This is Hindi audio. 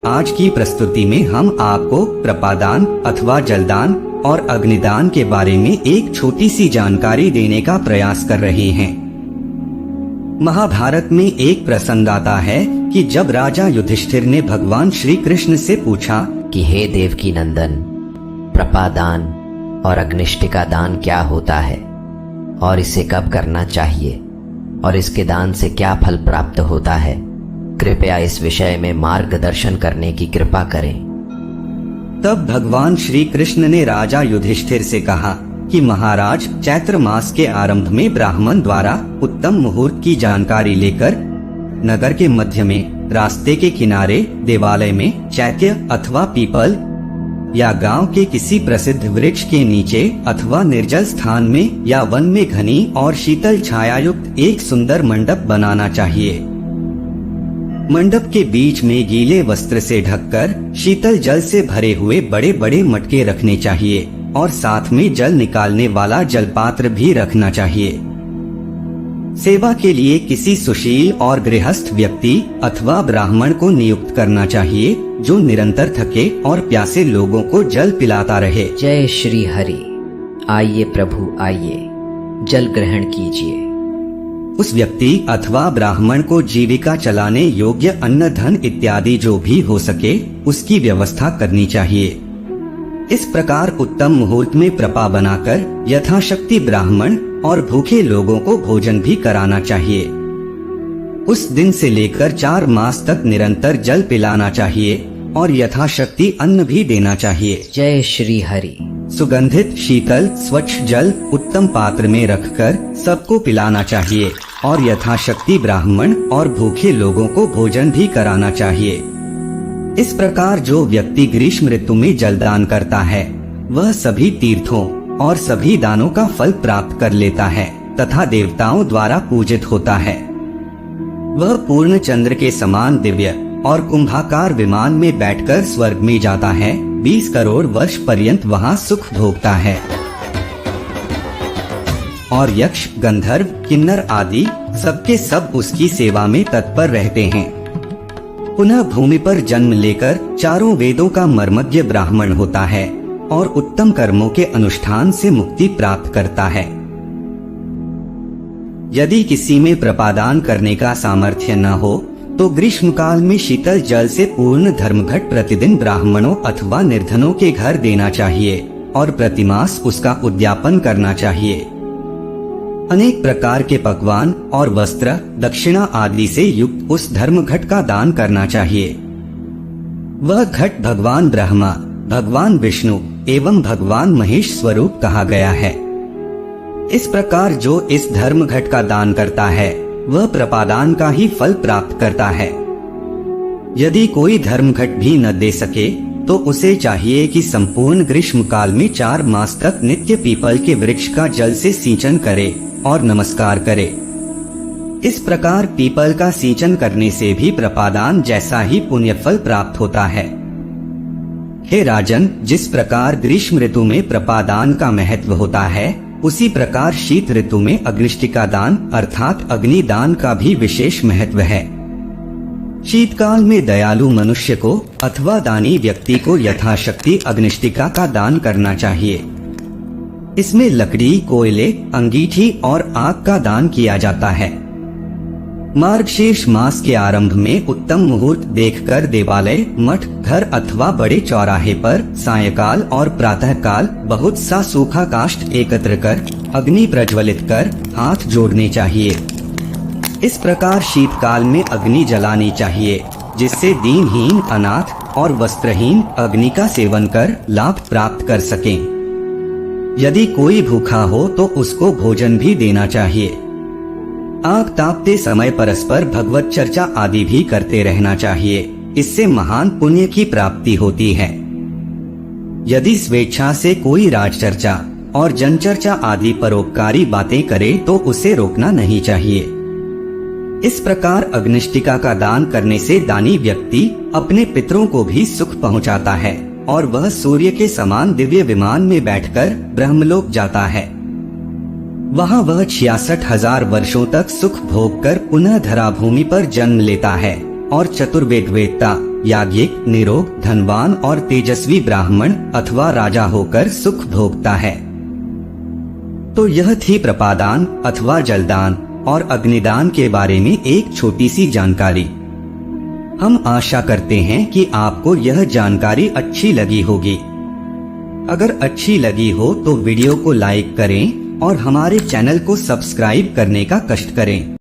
आज की प्रस्तुति में हम आपको प्रपादान अथवा जलदान और अग्निदान के बारे में एक छोटी सी जानकारी देने का प्रयास कर रहे हैं। महाभारत में एक प्रसंग आता है कि जब राजा युधिष्ठिर ने भगवान श्री कृष्ण से पूछा कि हे देवकी नंदन, प्रपादान और अग्निष्टिका दान क्या होता है और इसे कब करना चाहिए और इसके दान से क्या फल प्राप्त होता है, कृपया इस विषय में मार्गदर्शन करने की कृपा करें। तब भगवान श्री कृष्ण ने राजा युधिष्ठिर से कहा कि महाराज, चैत्र मास के आरंभ में ब्राह्मण द्वारा उत्तम मुहूर्त की जानकारी लेकर नगर के मध्य में, रास्ते के किनारे, देवालय में, चैत्य अथवा पीपल या गांव के किसी प्रसिद्ध वृक्ष के नीचे अथवा निर्जल स्थान में या वन में घनी और शीतल छायायुक्त एक सुंदर मंडप बनाना चाहिए। मंडप के बीच में गीले वस्त्र से ढककर शीतल जल से भरे हुए बड़े बड़े मटके रखने चाहिए और साथ में जल निकालने वाला जलपात्र भी रखना चाहिए। सेवा के लिए किसी सुशील और गृहस्थ व्यक्ति अथवा ब्राह्मण को नियुक्त करना चाहिए जो निरंतर थके और प्यासे लोगों को जल पिलाता रहे। जय श्री हरि। आइए प्रभु आइए, जल ग्रहण कीजिए। उस व्यक्ति अथवा ब्राह्मण को जीविका चलाने योग्य अन्न, धन इत्यादि जो भी हो सके उसकी व्यवस्था करनी चाहिए। इस प्रकार उत्तम मुहूर्त में प्रपा बनाकर यथाशक्ति ब्राह्मण और भूखे लोगों को भोजन भी कराना चाहिए। उस दिन से लेकर 4 मास तक निरंतर जल पिलाना चाहिए और यथाशक्ति अन्न भी देना चाहिए। जय श्री हरि। सुगंधित शीतल स्वच्छ जल उत्तम पात्र में रखकर सबको पिलाना चाहिए और यथाशक्ति ब्राह्मण और भूखे लोगों को भोजन भी कराना चाहिए। इस प्रकार जो व्यक्ति ग्रीष्म ऋतु में जलदान करता है वह सभी तीर्थों और सभी दानों का फल प्राप्त कर लेता है तथा देवताओं द्वारा पूजित होता है। वह पूर्ण चंद्र के समान दिव्य और कुंभाकार विमान में बैठकर स्वर्ग में जाता है। 20 करोड़ वर्ष पर्यंत वहाँ सुख भोगता है और यक्ष, गंधर्व, किन्नर आदि सबके सब उसकी सेवा में तत्पर रहते हैं। पुनः भूमि पर जन्म लेकर चारों वेदों का मर्मज्ञ ब्राह्मण होता है और उत्तम कर्मों के अनुष्ठान से मुक्ति प्राप्त करता है। यदि किसी में प्रपादान करने का सामर्थ्य न हो तो ग्रीष्म काल में शीतल जल से पूर्ण धर्मघट प्रतिदिन ब्राह्मणों अथवा निर्धनों के घर देना चाहिए और प्रतिमास उसका उद्यापन करना चाहिए। अनेक प्रकार के पकवान और वस्त्र, दक्षिणा आदि से युक्त उस धर्मघट का दान करना चाहिए। वह घट भगवान ब्रह्मा, भगवान विष्णु एवं भगवान महेश स्वरूप कहा गया है। इस प्रकार जो इस धर्मघट का दान करता है वह प्रपादान का ही फल प्राप्त करता है। यदि कोई धर्मघट भी न दे सके तो उसे चाहिए कि संपूर्ण ग्रीष्म काल में 4 मास तक नित्य पीपल के वृक्ष का जल से सिंचन करे और नमस्कार करे। इस प्रकार पीपल का सिंचन करने से भी प्रपादान जैसा ही पुण्य फल प्राप्त होता है। हे राजन, जिस प्रकार ग्रीष्म ऋतु में प्रपादान का महत्व होता है उसी प्रकार शीत ऋतु में अग्निष्टिका दान अर्थात अग्निदान का भी विशेष महत्व है। शीतकाल में दयालु मनुष्य को अथवा दानी व्यक्ति को यथाशक्ति अग्निष्टिका का दान करना चाहिए। इसमें लकड़ी, कोयले, अंगीठी और आग का दान किया जाता है। मार्गशीर्ष मास के आरंभ में उत्तम मुहूर्त देखकर देवालय, मठ, घर अथवा बड़े चौराहे पर सायंकाल और प्रातः काल बहुत सा सूखा काष्ठ एकत्र कर अग्नि प्रज्वलित कर हाथ जोड़ने चाहिए। इस प्रकार शीतकाल में अग्नि जलानी चाहिए जिससे दीनहीन, अनाथ और वस्त्रहीन अग्नि का सेवन कर लाभ प्राप्त कर सकें। यदि कोई भूखा हो तो उसको भोजन भी देना चाहिए। आग तापते समय परस्पर भगवत चर्चा आदि भी करते रहना चाहिए। इससे महान पुण्य की प्राप्ति होती है। यदि स्वेच्छा से कोई राजचर्चा और जनचर्चा आदि परोपकारी बातें करे तो उसे रोकना नहीं चाहिए। इस प्रकार अग्निष्टिका का दान करने से दानी व्यक्ति अपने पितरों को भी सुख पहुंचाता है और वह सूर्य के समान दिव्य विमान में बैठकर ब्रह्मलोक जाता है। वहाँ वह 66,000 वर्षों तक सुख भोग कर पुनः धराभूमि पर जन्म लेता है और चतुर्वेद वेत्ता याज्ञिक, निरोग, धनवान और तेजस्वी ब्राह्मण अथवा राजा होकर सुख भोगता है। तो यह थी प्रपादान अथवा जलदान और अग्निदान के बारे में एक छोटी सी जानकारी। हम आशा करते हैं कि आपको यह जानकारी अच्छी लगी होगी। अगर अच्छी लगी हो तो वीडियो को लाइक करें और हमारे चैनल को सब्सक्राइब करने का कष्ट करें।